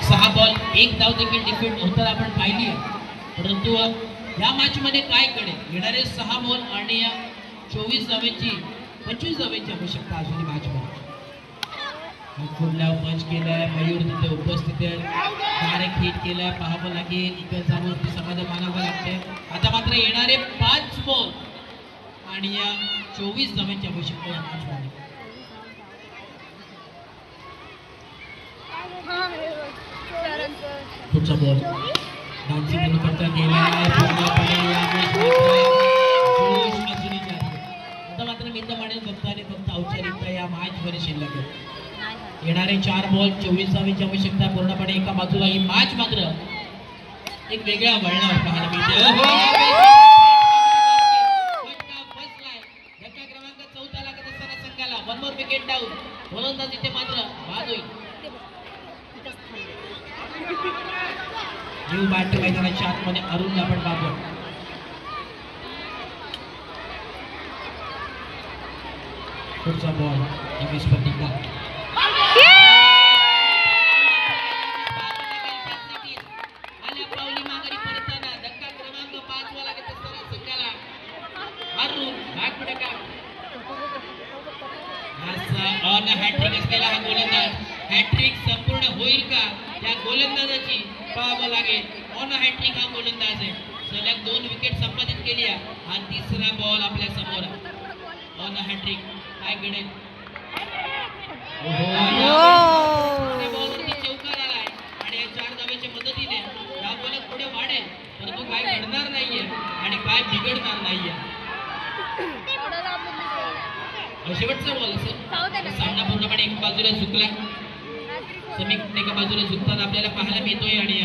6 ball 1 धाव देखील defeat होताना आपण पाहिली आहे. परंतु या मॅच मध्ये काय कळेल, येणारे 6 बॉल आणि 24 धावेची 25 धावेची आवश्यकता असेल मॅच मध्ये. कुठल्या पंच केलाय, मयूर तिथे उपस्थित आहे, डायरेक्ट हिट केलाय, पाहावं लागेल, इकडचा गोष्टी समाधान मानावं लागते. आता मात्र येणारे 5 बॉल आणि 24 धावेची आवश्यकता या मॅच मध्ये. पुढचा बॉल डान्सिंग करता गेलाय पूर्णपणे आता मात्र मी तर म्हणेन फक्त आणि फक्त औपचारिकता या मॅच मध्ये शिल्लक आहे. येणारे 4 बॉल 24 धावेची आवश्यकता पूर्णपणे एका बाजूला. ही मॅच मात्र एक वेगळ्या वळणावर पाहायला मिळते. धक्का क्रमांक 14 लागत असताना संघाला 1 मोर विकेट डाऊन. गोलंदाज इथे मात्र बाद होईल. जीव बॅट मैदानाच्या आतमध्ये अरुण आपण पाहतो. पुढचा बॉल नवीस पट्टिका आल्या पावली माघारी परतताना धक्का क्रमांक 5 वा लागत असताना संघाला अरुण बॅट पटका ऑन हॅट्रिक असलेला हा गोलंदाज. हॅट्रिक संपूर्ण होईल का त्या गोलंदाजाची पाहावं लागेल. ऑन हॅट्रिक हा गोलंदाज आहे. सलग 2 विकेट संपादित केली आहे. हा तिसरा बॉल आपल्या समोर ऑन हॅट्रिक. काय घडेल? बॉलवरती चौकार आलाय आणि या 4 धावेच्या मदतीने या बॉलात पुढे वाढेल, परंतु काय घडणार नाहीये आणि काय बिघडणार नाहीये. शेवटचा बॉल असेल. सामना पूर्णपणे एका बाजूला झुकला, समीप एका बाजूला झुकताना आपल्याला पाहायला मिळतोय आणि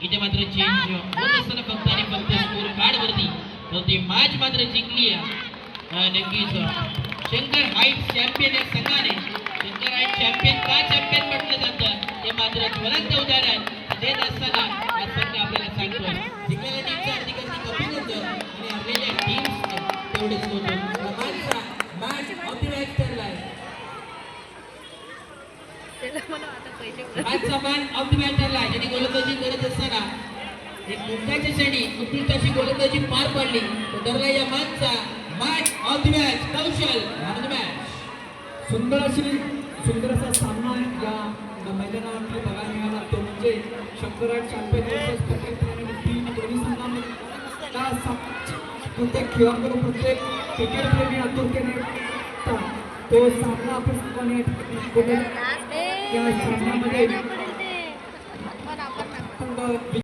इथे मात्र चेंज होत असताना फक्त आणि फक्त स्कोर कार्ड वरती ती मॅच मात्र जिंकली आहे. नक्कीच शंकर हाईट्स चॅम्पियन या संघाने. शंकर हाईट चॅम्पियन का चॅम्पियन म्हटलं जातं ते मात्र ज्वलंत उदाहरण देत असताना हा संघ आपल्याला सांगतोय. जिंकलेल्या टीमचा अधिकारी अभिनंदन आणि हरलेल्या टीम्सने तेवढेच होतं. मॅच ऑफ द मॅच ठरलाय. मॅचचा मॅन ऑफ द मॅच ठरलाय. ज्यांनी गोलंदाजी करत असताना एक मोठ्याच्या क्षणी उत्कृष्ट अशी गोलंदाजी पार पाडली तो ठरला या मॅचचा match of the match. Kaushal man of the match. सुंदर असा सामना या मैदानावरती बघायला मिळाला. तो म्हणजे शंकरराज चॅम्पियन वर्सेस प्रत्येक टीम दोन्ही संघांना प्रत्येक खेळाडू प्रत्येक क्रिकेट प्रेमी आतुरतेने तो सामना आपण सर्वांनी या सामन्यामध्ये